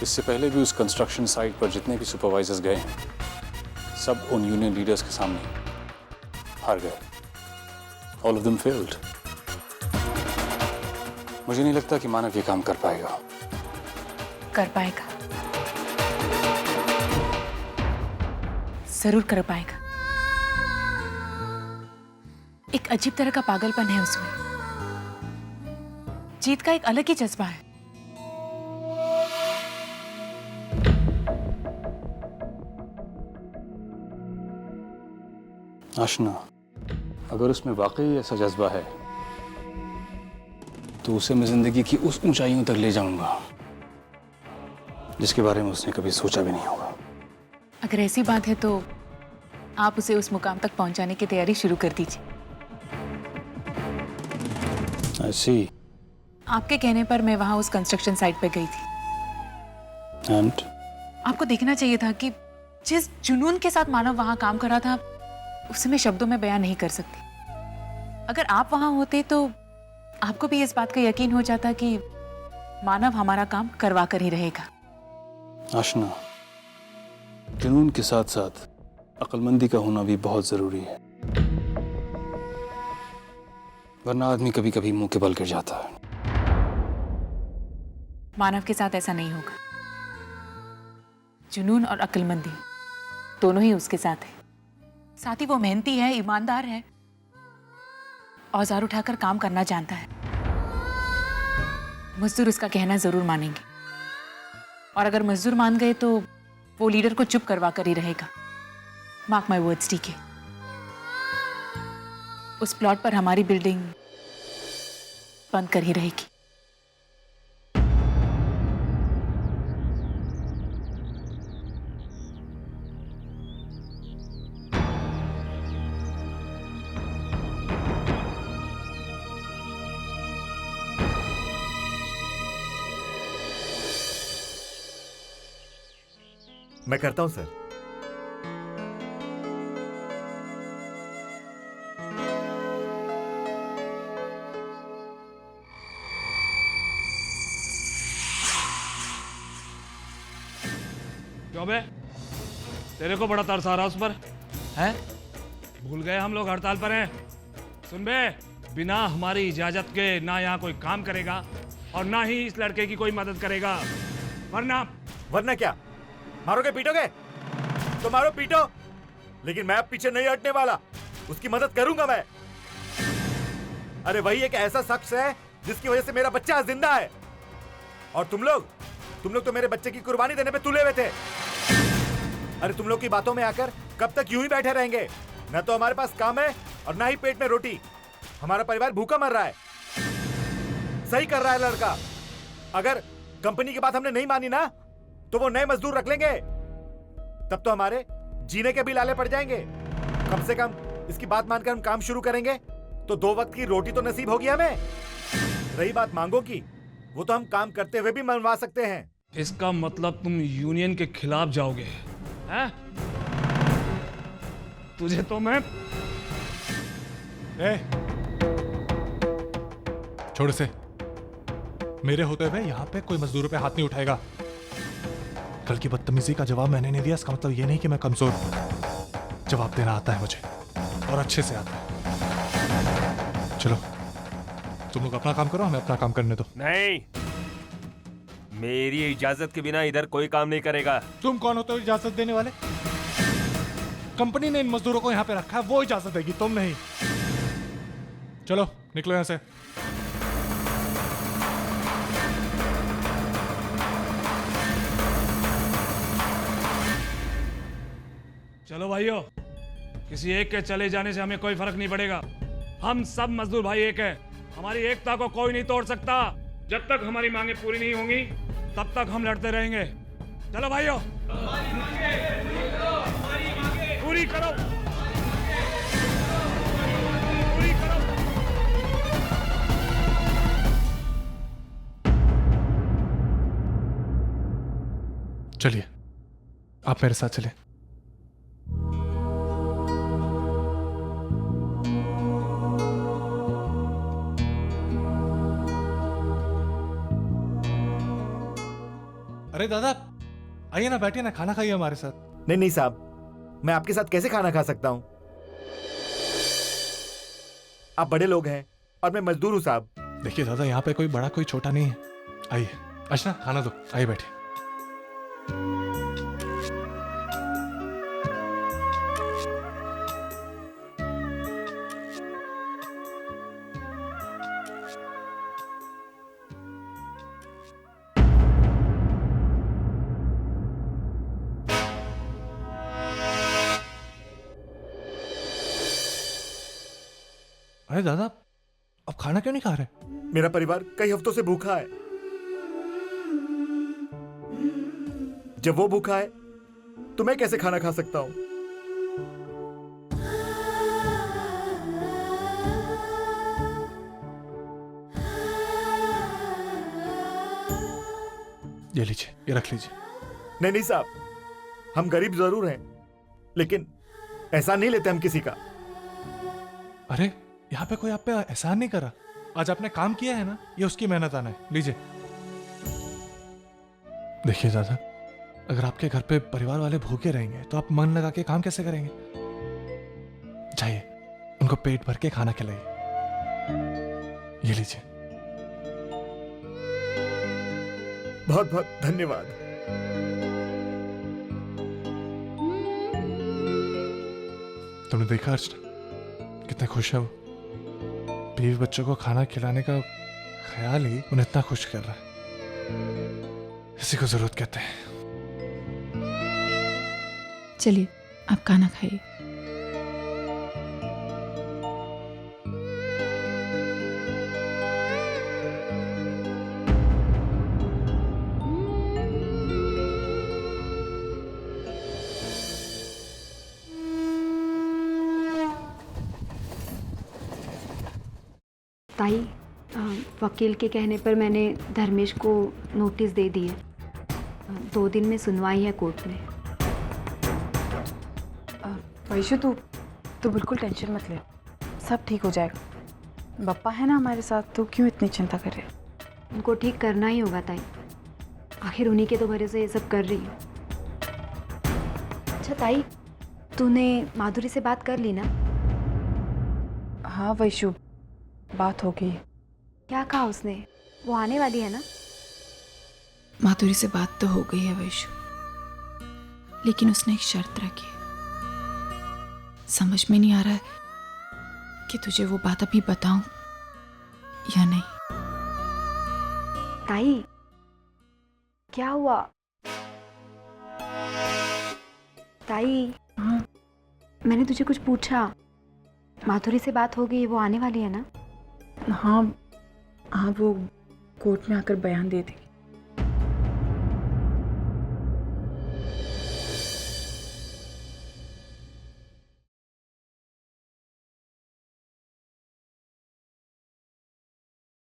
इससे पहले भी उस कंस्ट्रक्शन साइट पर जितने भी सुपरवाइजर्स गए हैं, सब उन यूनियन लीडर्स के सामने हार गए। All of them failed. मुझे नहीं लगता कि मानव ये काम कर पाएगा। कर पाएगा, जरूर कर पाएगा। एक अजीब तरह का पागलपन है उसमें। जीत का एक अलग ही जज्बा है। आशना, अगर उसमें वाकई ऐसा जज्बा है तो उसे मैं जिंदगी की उस ऊंचाइयों तक ले जाऊंगा जिसके बारे में उसने कभी सोचा भी नहीं होगा। अगर ऐसी बात है तो आप उसे उस मुकाम तक पहुंचाने की तैयारी शुरू कर दीजिए। ऐसी आपके कहने पर मैं वहां उस कंस्ट्रक्शन साइट पे गई थी। एंड आपको देखना चाहिए था कि जिस जुनून के साथ मानव वहां काम कर रहा था, उसे मैं शब्दों में बयान नहीं कर सकती। अगर आप वहां होते तो आपको भी इस बात का यकीन हो जाता कि मानव हमारा काम करवा कर ही रहेगा। आशना, जुनून के साथ साथ अक्लमंदी का होना भी बहुत जरूरी है, वरना आदमी कभी कभी मुंह के बल गिर जाता है। मानव के साथ ऐसा नहीं होगा। जुनून और अक्लमंदी दोनों ही उसके साथ है। साथ ही वो मेहनती है, ईमानदार है, औजार उठाकर काम करना जानता है। मजदूर उसका कहना जरूर मानेंगे, और अगर मजदूर मान गए तो वो लीडर को चुप करवा कर ही रहेगा। मार्क माय वर्ड्स, ठीक है? उस प्लॉट पर हमारी बिल्डिंग बंद कर ही रहेगी। मैं करता हूं सर। क्यों बे? तेरे को बड़ा तरस आ रहा उस पर है? भूल गए हम लोग हड़ताल पर हैं। सुन बे, बिना हमारी इजाजत के ना यहाँ कोई काम करेगा और ना ही इस लड़के की कोई मदद करेगा, वरना क्या? मारोगे पीटोगे? तो मारो पीटो, लेकिन मैं अब पीछे नहीं हटने वाला। उसकी मदद करूंगा मैं। अरे वही एक ऐसा शख्स है जिसकी वजह से मेरा बच्चा जिंदा है, और तुम लोग तो मेरे बच्चे की कुर्बानी देने पे तुले हुए थे। अरे तुम लोग की बातों में आकर कब तक यूं ही बैठे रहेंगे? न तो हमारे पास काम है और ना ही पेट में रोटी। हमारा परिवार भूखा मर रहा है। सही कर रहा है लड़का। अगर कंपनी की बात हमने नहीं मानी ना, तो वो नए मजदूर रख लेंगे। तब तो हमारे जीने के भी लाले पड़ जाएंगे। कम से कम इसकी बात मानकर हम काम शुरू करेंगे तो 2 वक्त की रोटी तो नसीब होगी हमें। रही बात मांगों की, वो तो हम काम करते हुए भी मनवा सकते हैं। इसका मतलब तुम यूनियन के खिलाफ जाओगे, हैं? तुझे तो मैं छोड़ से। मेरे होते हुए यहाँ पे कोई मजदूरों पे हाथ नहीं उठाएगा। कल की बदतमीजी का जवाब मैंने नहीं दिया, इसका मतलब ये नहीं कि मैं कमजोर हूं। जवाब देना आता है मुझे, और अच्छे से आता है। चलो तुम लोग अपना काम करो, हमें अपना काम करने दो। नहीं, मेरी इजाजत के बिना इधर कोई काम नहीं करेगा। तुम कौन होते हो इजाजत देने वाले? कंपनी ने इन मजदूरों को यहाँ पे रखा है, वो इजाजत देगी, तुम नहीं। चलो निकलो यहाँ से। चलो भाइयों, किसी एक के चले जाने से हमें कोई फर्क नहीं पड़ेगा। हम सब मजदूर भाई एक हैं। हमारी एकता को कोई नहीं तोड़ सकता। जब तक हमारी मांगे पूरी नहीं होंगी तब तक हम लड़ते रहेंगे। चलो भाइयों, पूरी करो, पूरी करो। चलिए आप मेरे साथ चले। अरे दादा आइए ना, बैठिए ना, खाना खाइए हमारे साथ। नहीं नहीं साहब, मैं आपके साथ कैसे खाना खा सकता हूँ? आप बड़े लोग हैं और मैं मजदूर हूँ साहब। देखिए दादा, यहाँ पे कोई बड़ा कोई छोटा नहीं है। आइए अर्चना, खाना दो, आइए बैठिए। अरे दादा, अब खाना क्यों नहीं खा रहे? मेरा परिवार कई हफ्तों से भूखा है। जब वो भूखा है तो मैं कैसे खाना खा सकता हूँ? ये लीजिए, ये रख लीजिए। नहीं नहीं साहब, हम गरीब जरूर हैं, लेकिन ऐसा नहीं लेते हम किसी का। अरे यहाँ पे कोई आप पे एहसान नहीं करा। आज आपने काम किया है ना, ये उसकी मेहनत आना है। लीजिए। देखिए दादा, अगर आपके घर पे परिवार वाले भूखे रहेंगे तो आप मन लगा के काम कैसे करेंगे? जाइए, उनको पेट भर के खाना खिलाइए। ये लीजिए। बहुत बहुत धन्यवाद। तुमने देखा अर्चना, कितने खुश है वो। बीवी बच्चों को खाना खिलाने का ख्याल ही उन्हें इतना खुश कर रहा है। इसी को जरूरत कहते हैं। चलिए आप खाना खाइए। ताई, वकील के कहने पर मैंने धर्मेश को नोटिस दे दी है। 2 दिन में सुनवाई है कोर्ट में। वैशु तू बिल्कुल टेंशन मत ले, सब ठीक हो जाएगा। बप्पा है ना हमारे साथ, तो क्यों इतनी चिंता कर रहे? उनको ठीक करना ही होगा ताई, आखिर उन्हीं के तो भरोसे ये सब कर रही हूँ। अच्छा ताई, तूने माधुरी से बात कर ली ना? हाँ वैशु, बात हो गई। क्या कहा उसने? वो आने वाली है ना? माधुरी से बात तो हो गई है वैशु, लेकिन उसने एक शर्त रखी है। समझ में नहीं आ रहा है कि तुझे वो बात अभी बताऊं या नहीं। ताई, क्या हुआ? ताई, मैंने तुझे कुछ पूछा। माधुरी से बात हो गई, वो आने वाली है ना? हाँ हाँ, वो कोर्ट में आकर बयान दे देगी।